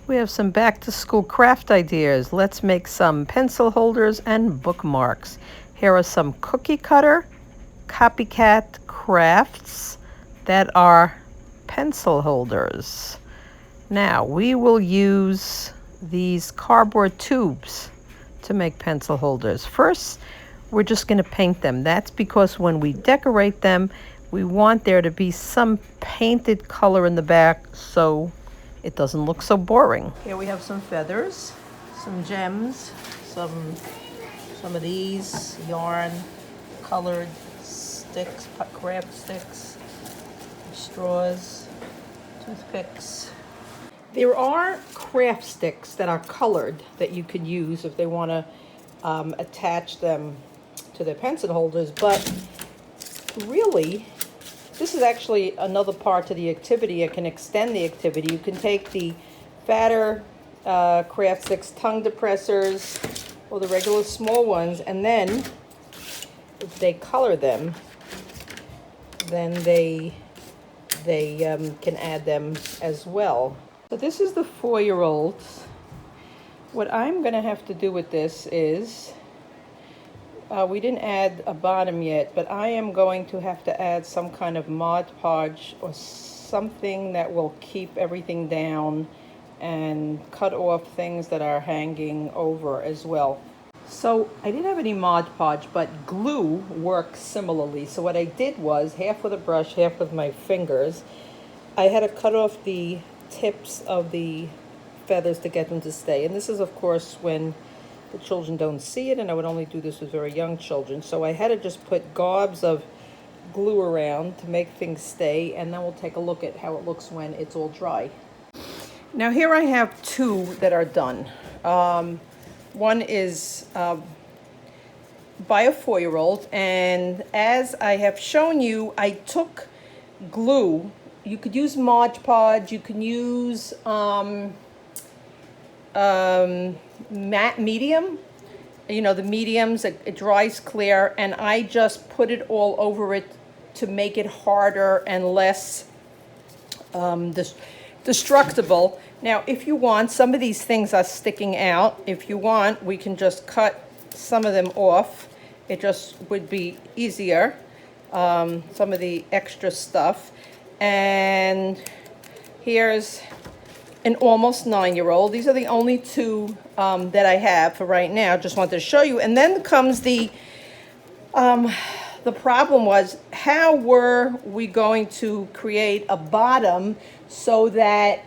We have some back-to-school craft ideas. Let's make some pencil holders and bookmarks. Here are some cookie cutter, copycat crafts that are pencil holders. Now, we will use these cardboard tubes to make pencil holders. First, we're just going to paint them. That's because when we decorate them, we want there to be some painted color in the back so it doesn't look so boring. Here we have some feathers, some gems, some of these yarn, colored sticks, craft sticks, straws, toothpicks. There are craft sticks that are colored that you could use if they want to attach them to their pencil holders, but really, this is actually another part to the activity. It can extend the activity. You can take the fatter craft sticks, tongue depressors, or the regular small ones, and then if they color them, then they can add them as well. So this is the 4-year-old. What I'm going to have to do with this is, we didn't add a bottom yet, but I am going to have to add some kind of Mod Podge or something that will keep everything down and cut off things that are hanging over as well. So I didn't have any Mod Podge, but glue works similarly. So what I did was, half with a brush, half with my fingers, I had to cut off the tips of the feathers to get them to stay. And this is, of course, when the children don't see it, and I would only do this with very young children. So I had to just put gobs of glue around to make things stay, and then we'll take a look at how it looks when it's all dry. Now here I have two that are done. One is by a 4-year-old, and as I have shown you, I took glue. You could use Mod Podge, you can use matte medium, you know, the mediums, it dries clear, and I just put it all over it to make it harder and less destructible. Now, if you want, some of these things are sticking out. If you want, we can just cut some of them off. It just would be easier, some of the extra stuff. And here's an almost 9-year-old. These are the only two that I have for right now. Just wanted to show you. And then comes the problem was, how were we going to create a bottom so that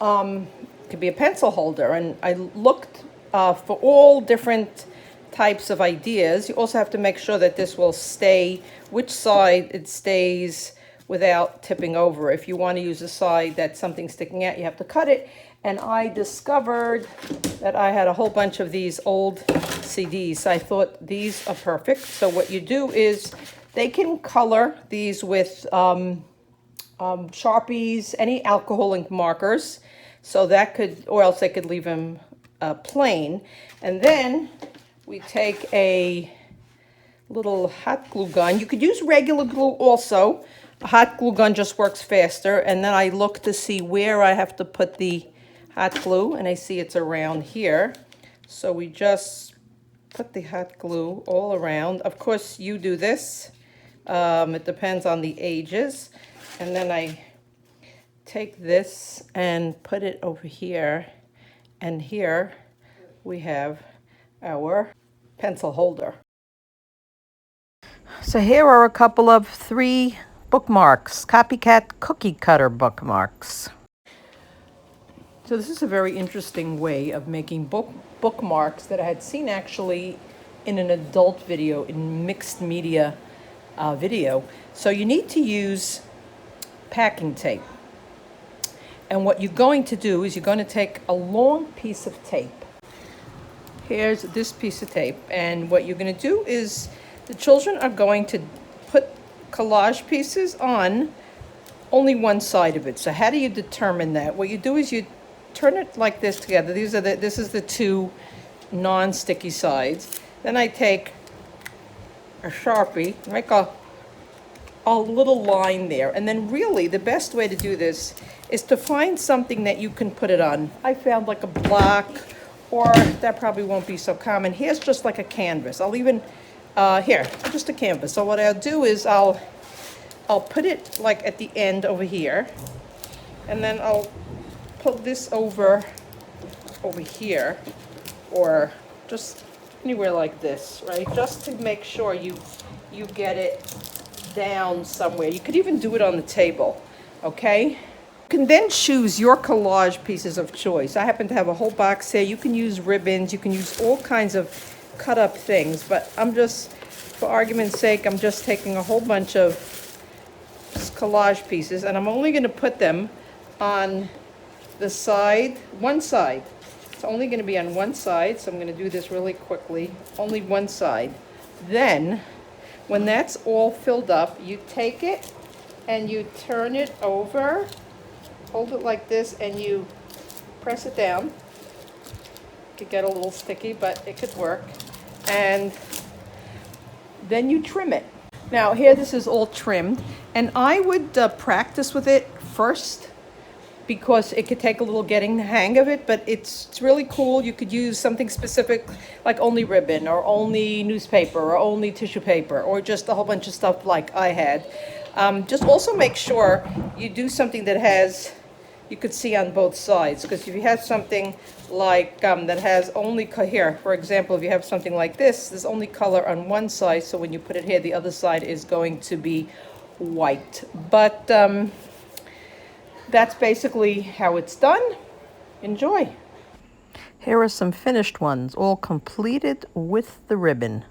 it could be a pencil holder? And I looked for all different types of ideas. You also have to make sure that this will stay, which side it stays without tipping over. If you want to use a side that's something sticking out, you have to cut it. And I discovered that I had a whole bunch of these old CDs. I thought these are perfect. So what you do is, they can color these with Sharpies, any alcohol ink markers. So that could, or else they could leave them plain. And then we take a little hot glue gun. You could use regular glue also. A hot glue gun just works faster. And then I look to see where I have to put the hot glue, and I see it's around here. So we just put the hot glue all around. Of course, you do this. It depends on the ages. And then I take this and put it over here. And here we have our pencil holder. So here are a couple of 3 bookmarks, copycat cookie cutter bookmarks. So this is a very interesting way of making bookmarks that I had seen actually in an adult video, in mixed media video. So you need to use packing tape. And what you're going to do is, you're going to take a long piece of tape. Here's this piece of tape. And what you're going to do is, the children are going to put collage pieces on only one side of it. So how do you determine that? What you do is you turn it like this together. This is the 2 non-sticky sides. Then I take a Sharpie, make a a little line there. And then really the best way to do this is to find something that you can put it on. I found like a block, or that probably won't be so common. Here's just like a canvas. I'll even, here, just a canvas. So what I'll do is I'll put it like at the end over here, and then I'll put this over here, or just anywhere like this, right? Just to make sure you get it down somewhere. You could even do it on the table, okay? You can then choose your collage pieces of choice. I happen to have a whole box here. You can use ribbons, you can use all kinds of cut up things, but I'm just, for argument's sake, I'm just taking a whole bunch of collage pieces, and I'm only going to put them on the side, one side. It's only going to be on one side, so I'm going to do this really quickly. Only one side. Then, when that's all filled up, you take it and you turn it over, hold it like this, and you press it down. It could get a little sticky, but it could work. And then you trim it. Now here this is all trimmed, and I would practice with it first, because it could take a little getting the hang of it, but it's really cool. You could use something specific like only ribbon, or only newspaper, or only tissue paper, or just a whole bunch of stuff like I had. Just also make sure you do something that has, you could see on both sides, because if you have something like that has only here, for example, if you have something like this, there's only color on one side, so when you put it here, the other side is going to be white. But that's basically how it's done. Enjoy. Here are some finished ones, all completed with the ribbon.